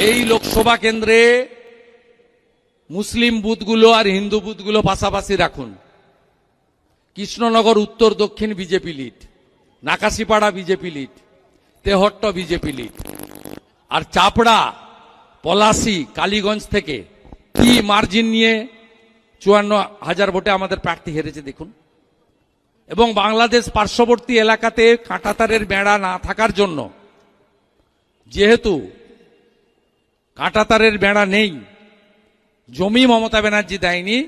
এই লোকসভা কেন্দ্রে মুসলিম বুথগুলো আর হিন্দু বুথগুলো পাশাপাশি রাখুন। কৃষ্ণনগর উত্তর দক্ষিণ BJP lead, Nakashipara BJP lead, Tehatta BJP lead, আর চাপড়া, পলাশী, কালীগঞ্জ থেকে কি মার্জিন নিয়ে 54,000 ভোটে আমাদের প্রার্থী হেরেছে দেখুন। এবং বাংলাদেশ পার্শ্ববর্তী এলাকাতে কাঁটাতারের বেড়া না থাকার জন্য, যেহেতু কাঁটাতারের বেড়া নেই, জমি মমতা ব্যানার্জি দেয়নি,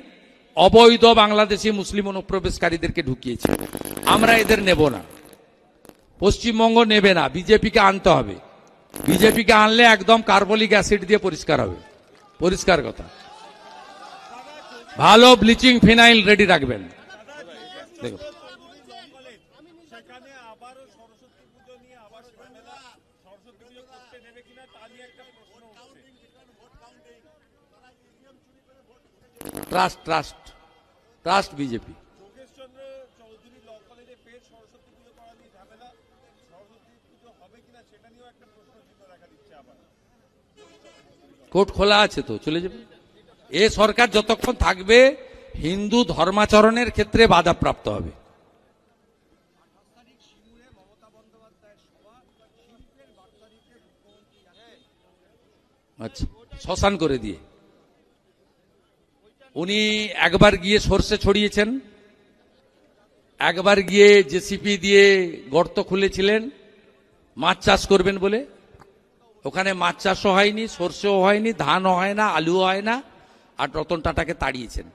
অবৈধ বাংলাদেশি মুসলিম অনুপ্রবেশকারীদেরকে ঢুকিয়েছে। আমরা এদের নেব না, পশ্চিমবঙ্গ নেবে না, বিজেপিকে আনতে হবে। বিজেপিকে আনলে একদম কার্বলিক অ্যাসিড দিয়ে পরিষ্কার হবে, পরিষ্কার কথা। ভালো ব্লিচিং ফিনাইল রেডি রাখবেন। দেখুন, trust trust trust BJP. Court খোলা আছে তো, চলে যাবে। এ সরকার যতক্ষণ থাকবে হিন্দু ধর্মাচরণের ক্ষেত্রে বাধাপ্রাপ্ত হবে। আচ্ছা, শ্মশান করে দিয়ে উনি একবার গিয়ে সর্ষে ছড়িয়েছেন, একবার গিয়ে জেসিপি দিয়ে গর্ত খুলেছিলেন মাছ চাষ করবেন বলে। ওখানে মাছ চাষও হয়নি, সর্ষেও হয়নি, ধানও হয় না, আলুও হয় না, আর রতন টাটাকে তাড়িয়েছেন।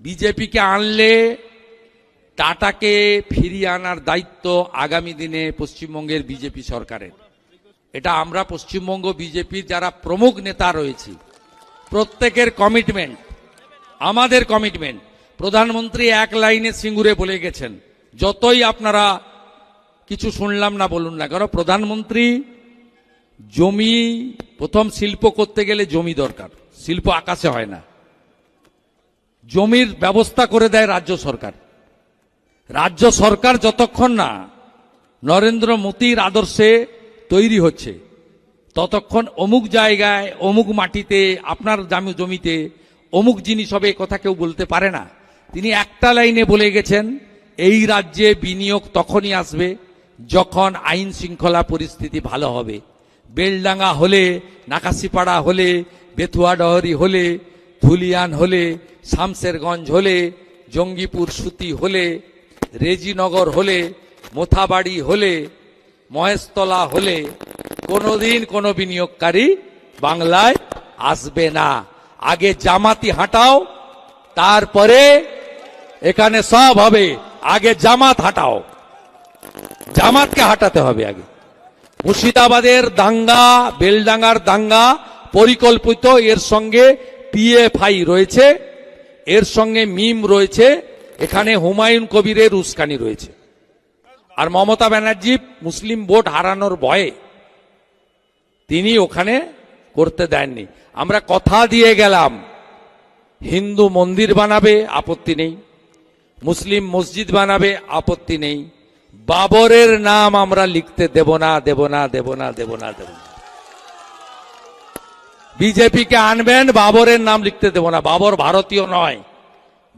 বিজেপিকে আনলে টাটাকে ফিরিয়ে আনার দায়িত্ব আগামী দিনে পশ্চিমবঙ্গের বিজেপি সরকারের। এটা আমরা পশ্চিমবঙ্গ বিজেপির যারা প্রমুখ নেতা রয়েছে প্রত্যেকের কমিটমেন্ট, আমাদের কমিটমেন্ট। প্রধানমন্ত্রী এক লাইনে সিঙ্গুরে বলে গেছেন, যতই আপনারা কিছু শুনলাম না বলুন না কেন, প্রধানমন্ত্রী জমি, প্রথম শিল্প করতে গেলে জমি দরকার, শিল্প আকাশে হয় না, জমির ব্যবস্থা করে দেয় রাজ্য সরকার। রাজ্য সরকার যতক্ষণ না নরেন্দ্র মোদীর আদর্শে তৈরি হচ্ছে ততক্ষণ অমুক জায়গায়, অমুক মাটিতে, আপনার জমিতে অমুক জিনিস হবে, কথা কেউ বলতে পারে না। তিনি একটা লাইনে বলে গেছেন, এই রাজ্যে বিনিয়োগ তখনই আসবে যখন আইন শৃঙ্খলা পরিস্থিতি ভালো হবে। বেলডাঙ্গা হলে, নাকাশিপাড়া হলে, বেথুয়াডহরি হলে, ধুলিয়ান হলে, শামসেরগঞ্জ হলে, জঙ্গিপুর সুতি হলে, রেজিনগর হলে, মোথাবাড়ি হলে, মহেশতলা হলে কোনোদিন কোনো বিনিয়োগকারী বাংলায় আসবে না। আগে জামাতি হাঁটাও, তারপরে এখানে সব হবে। আগে জামাত হাঁটাও, জামাতকে হাঁটাতে হবে আগে। মুর্শিদাবাদের দাঙ্গা, বেলডাঙ্গার দাঙ্গা পরিকল্পিত, এর সঙ্গে পিএফআই রয়েছে, এর সঙ্গে মিম রয়েছে, এখানে হুমায়ুন কবিরের উস্কানি রয়েছে। আর মমতা ব্যানার্জি মুসলিম ভোট হারানোর ভয়ে তিনি ওখানে করতে দেননি। আমরা কথা দিয়ে গেলাম, হিন্দু মন্দির বানাবে, আপত্তি নেই, মুসলিম মসজিদ বানাবে, আপত্তি নেই, বাবরের নাম আমরা লিখতে দেব না, দেব না, দেব না, দেব না, দেব না। বিজেপিকে আনবেন, বাবরের নাম লিখতে দেব না। বাবর ভারতীয় নয়,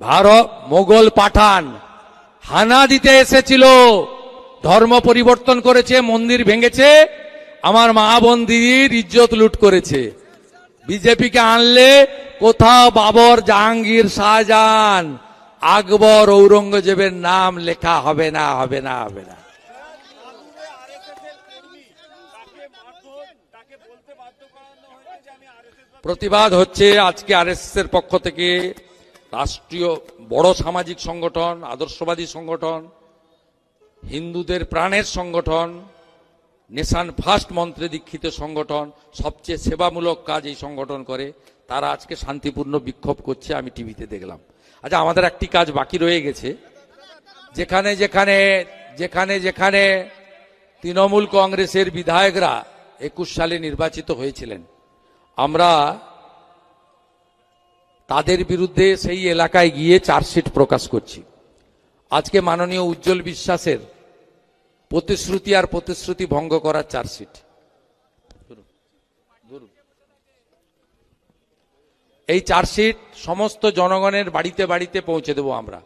ভারত মোগল পাঠান, হানা দিতে এসেছিল, ধর্ম পরিবর্তন করেছে, মন্দির ভেঙেছে, আমার মা বোন দিদির ইজ্জত লুট করেছে। বিজেপিকে আনলে কোথাও বাবর, জাহাঙ্গীর, শাহজাহান, আকবর, ঔরঙ্গজেবের নাম লেখা হবে না, হবে না, হবে না। প্রতিবাদ হচ্ছে আজকে আরএসএস এর পক্ষ থেকে, রাষ্ট্রীয় বড় সামাজিক সংগঠন, আদর্শবাদী সংগঠন, হিন্দুদের প্রাণের সংগঠন, নেশান ফার্স্ট মন্ত্রে দীক্ষিত সংগঠন, সবচেয়ে সেবামূলক কাজ এই সংগঠন করে, তারা আজকে শান্তিপূর্ণ বিক্ষোভ করছে, আমি টিভিতে দেখলাম। আচ্ছা, আমাদের একটি কাজ বাকি রয়ে গেছে। যেখানে যেখানে যেখানে যেখানে তৃণমূল কংগ্রেসের বিধায়করা 21 সালে নির্বাচিত হয়েছিলেন, আমরা তাদের বিরুদ্ধে সেই এলাকায় গিয়ে চার্জশিট প্রকাশ করছি। আজকে মাননীয় উজ্জ্বল বিশ্বাসের প্রতিশ্রুতি আর প্রতিশ্রুতি ভঙ্গ করার চার্জশিট। এই চার্জশিট সমস্ত জনগণের বাড়িতে বাড়িতে পৌঁছে দেব আমরা।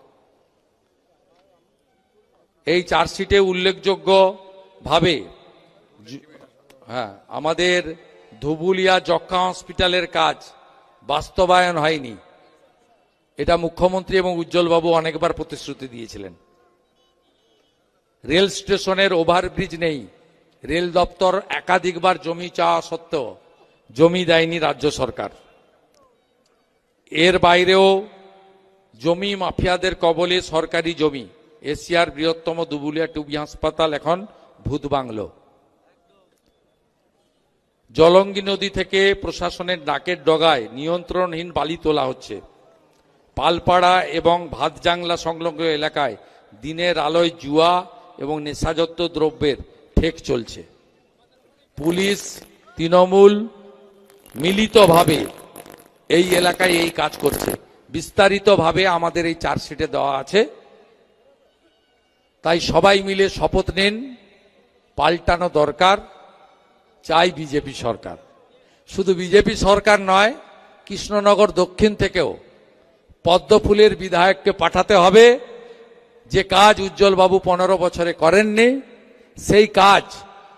এই চার্জশিটে উল্লেখযোগ্য ভাবে আমাদের ধুবুলিয়া যক্ষ্মা হসপিটালের কাজ বাস্তবায়ন হয়নি, এটা মুখ্যমন্ত্রী এবং উজ্জ্বলবাবু অনেকবার প্রতিশ্রুতি দিয়েছিলেন। রেল স্টেশনের ওভারব্রিজ নেই, রেল দপ্তর একাধিকবার জমি চাওয়া সত্ত্বেও জমি দেয়নি রাজ্য সরকার। এর বাইরেও জমি মাফিয়াদের কবলে সরকারি জমি, এশিয়ার বৃহত্তম ধুবুলিয়া টুবি হাসপাতাল এখন ভূত বাংলো। জলঙ্গি নদী থেকে প্রশাসনের নাকের ডগায় নিয়ন্ত্রণহীন বালি তোলা হচ্ছে। পালপাড়া এবং ভাতজাংলা সংলগ্ন এলাকায় দিনের আলোয় জুয়া এবং নেশাজাত দ্রব্যের ঠেক চলছে। পুলিশ তৃণমূল মিলিতভাবে এই এলাকায় এই কাজ করছে, বিস্তারিতভাবে আমাদের এই চার্জশিটে দেওয়া আছে। তাই সবাই মিলে শপথ নিন, পাল্টানো দরকার, চাই বিজেপি সরকার। শুধু বিজেপি সরকার নয়, কৃষ্ণনগর দক্ষিণ থেকেও পদ্মফুলের বিধায়ককে পাঠাতে হবে। যে কাজ উজ্জ্বলবাবু 15 বছরে করেননি, সেই কাজ